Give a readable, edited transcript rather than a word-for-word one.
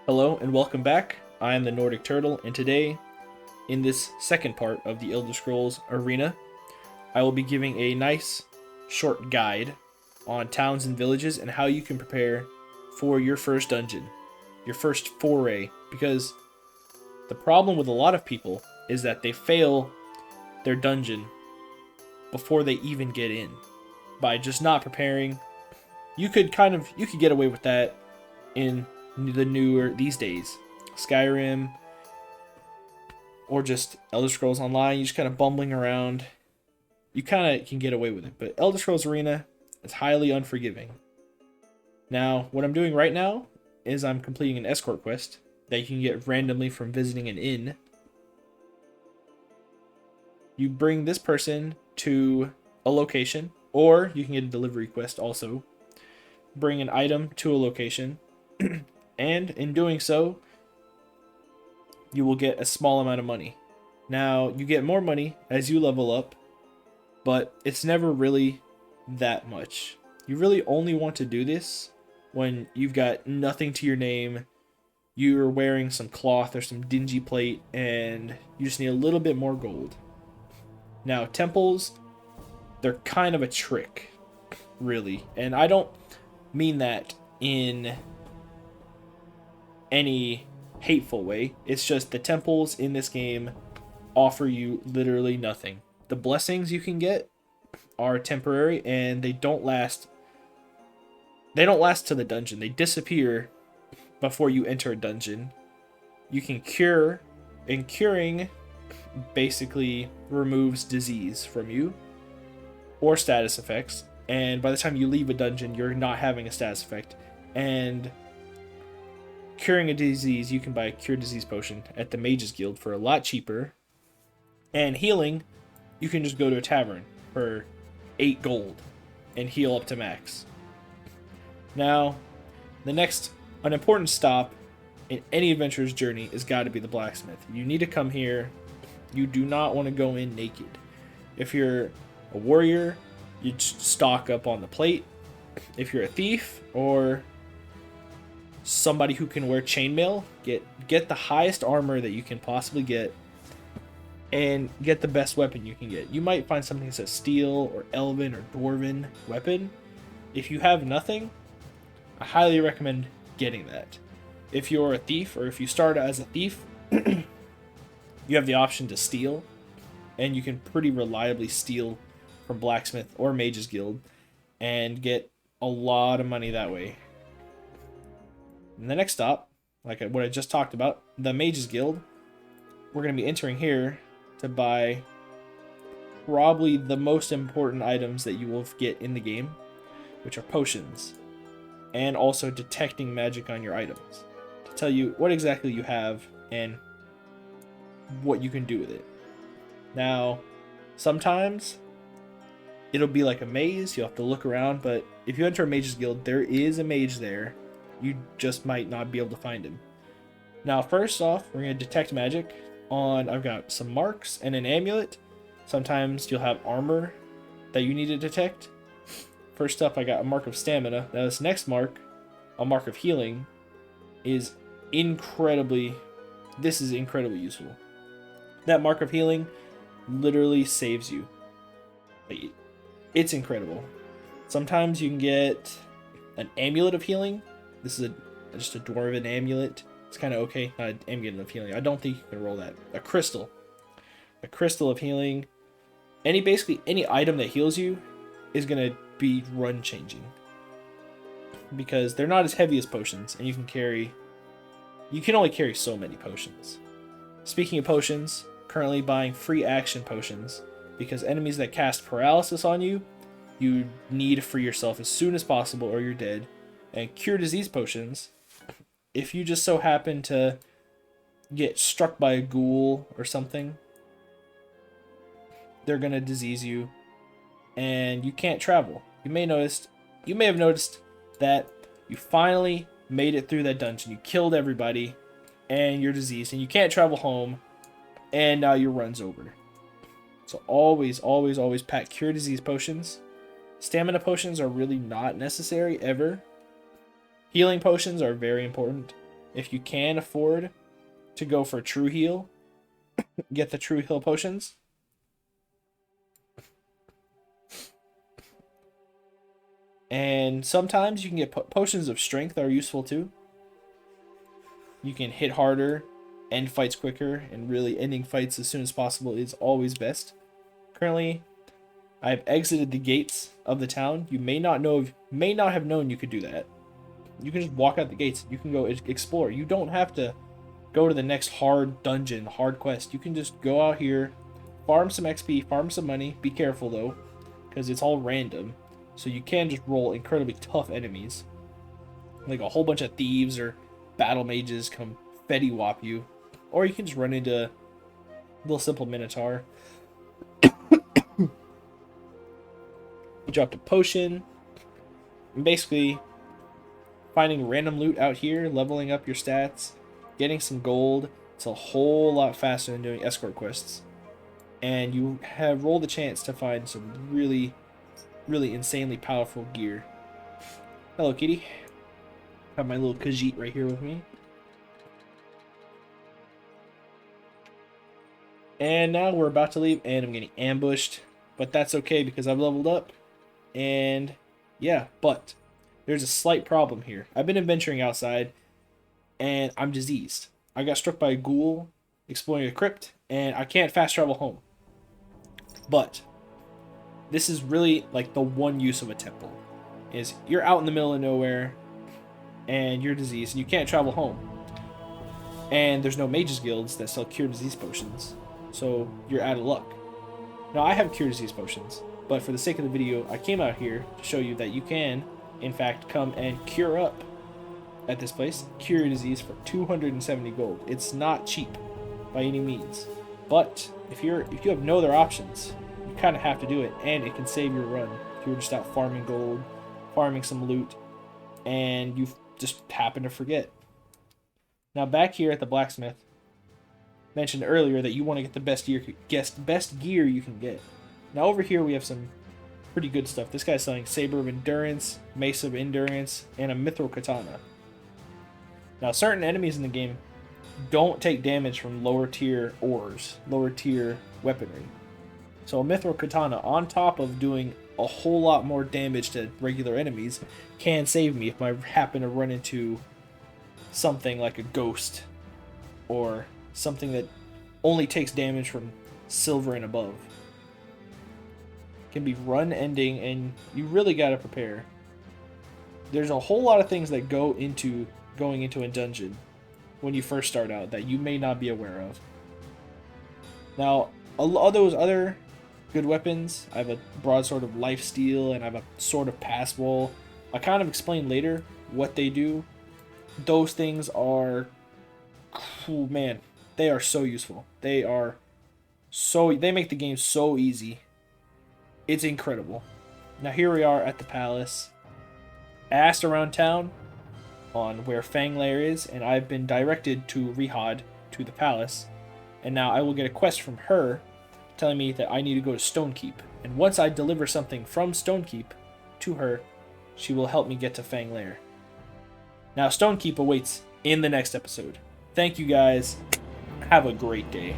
Hello and welcome back. I am the Nordic Turtle, and today, in this second part of the Elder Scrolls Arena, I will be giving a nice, short guide on towns and villages and how you can prepare for your first dungeon, your first foray, because the problem with a lot of people is that they fail their dungeon before they even get in by just not preparing. You could get away with that in the newer these days, Skyrim or just Elder Scrolls Online. You just kind of bumbling around, you kind of can get away with it. But Elder Scrolls Arena is highly unforgiving. Now, what I'm doing right now is I'm completing an escort quest that you can get randomly from visiting an inn. You bring this person to a location, or you can get a delivery quest also. Bring an item to a location, and in doing so, you will get a small amount of money. Now, you get more money as you level up, but it's never really that much. You really only want to do this when you've got nothing to your name, you're wearing some cloth or some dingy plate, and you just need a little bit more gold. Now, temples, they're kind of a trick, really. And I don't mean that in any hateful way. It's just the temples in this game offer you literally nothing. The blessings you can get are temporary, and they don't last to the dungeon. They disappear before you enter a dungeon. You can cure, and curing basically removes disease from you or status effects, and by the time you leave a dungeon, you're not having a status effect. And curing a disease, you can buy a cure disease potion at the Mages Guild for a lot cheaper. And healing, you can just go to a tavern for 8 gold and heal up to max. Now, an important stop in any adventurer's journey has got to be the blacksmith. You need to come here. You do not want to go in naked. If you're a warrior, you stock up on the plate. If you're a thief or somebody who can wear chainmail, get the highest armor that you can possibly get and get the best weapon you can get. You might find something that says steel or elven or dwarven weapon. If you have nothing, I highly recommend getting that. If you're a thief, or if you start as a thief, you have the option to steal, and you can pretty reliably steal from blacksmith or mages guild and get a lot of money that way. And the next stop, like what I just talked about, the Mages Guild, we're going to be entering here to buy probably the most important items that you will get in the game, which are potions, and also detecting magic on your items, to tell you what exactly you have and what you can do with it. Now, sometimes it'll be like a maze, you'll have to look around, but if you enter a Mages Guild, there is a mage there. You just might not be able to find him. Now, first off, we're going to detect magic on, I've got some marks and an amulet. Sometimes you'll have armor that you need to detect. First up, I got a mark of stamina. Now, this next mark, a mark of healing, is incredibly useful. That mark of healing literally saves you. It's incredible. Sometimes you can get an amulet of healing. This is just a dwarven amulet. It's kind of okay. Not an amulet of healing. I don't think you can roll that. A crystal of healing. Basically any item that heals you is gonna be run changing, because they're not as heavy as potions, and you can only carry so many potions. Speaking of potions, currently buying free action potions, because enemies that cast paralysis on you, you need to free yourself as soon as possible or you're dead. And cure disease potions, if you just so happen to get struck by a ghoul or something, they're gonna disease you and you can't travel. You may have noticed that you finally made it through that dungeon. You killed everybody and you're diseased and you can't travel home, and now your run's over. So always pack cure disease potions. Stamina potions are really not necessary ever. Healing potions are very important. if you can afford to go for true heal, get the true heal potions. And sometimes you can get potions of strength that are useful too. You can hit harder, end fights quicker, and really ending fights as soon as possible is always best. Currently, I've exited the gates of the town. You may not have known you could do that. You can just walk out the gates. You can go explore. You don't have to go to the next hard dungeon, hard quest. You can just go out here, farm some XP, farm some money. Be careful though, because it's all random. So you can just roll incredibly tough enemies. Like a whole bunch of thieves or battle mages come fetty whop you. Or you can just run into a little simple minotaur. You dropped a potion. And basically, finding random loot out here, leveling up your stats, getting some gold. It's a whole lot faster than doing escort quests. And you have rolled the chance to find some really, really insanely powerful gear. Hello, kitty. Have my little Khajiit right here with me. And now we're about to leave, and I'm getting ambushed. But that's okay, because I've leveled up. And yeah, but there's a slight problem here. I've been adventuring outside, and I'm diseased. I got struck by a ghoul exploring a crypt, and I can't fast travel home. But this is really like the one use of a temple. Is you're out in the middle of nowhere, and you're diseased, and you can't travel home. And there's no mages guilds that sell cure disease potions, so you're out of luck. Now, I have cure disease potions, but for the sake of the video, I came out here to show you that you can, in fact, come and cure up at this place, cure your disease for 270 gold. It's not cheap by any means, but if you have no other options, you kind of have to do it, and it can save your run. If you're just out farming gold, farming some loot, and you just happen to forget. Now, back here at the blacksmith, mentioned earlier that you want to get the best gear you can get. Now over here we have some pretty good stuff. This guy's selling Saber of Endurance, Mace of Endurance, and a Mithril Katana. Now certain enemies in the game don't take damage from lower tier ores, lower tier weaponry. So a Mithril Katana, on top of doing a whole lot more damage to regular enemies, can save me if I happen to run into something like a ghost or something that only takes damage from silver and above. It can be run ending, and you really got to prepare. There's a whole lot of things that go into going into a dungeon when you first start out that you may not be aware of. Now, all those other good weapons, I have a broadsword of lifesteal and I have a sword of passwall. I'll kind of explain later what they do. Those things are, oh man, they are so useful. They make the game so easy. It's incredible. Now here we are at the palace. I asked around town on where Fang Lair is, and I've been directed to Rihad, to the palace. And now I will get a quest from her telling me that I need to go to Stonekeep. And once I deliver something from Stonekeep to her, she will help me get to Fang Lair. Now Stonekeep awaits in the next episode. Thank you guys. Have a great day.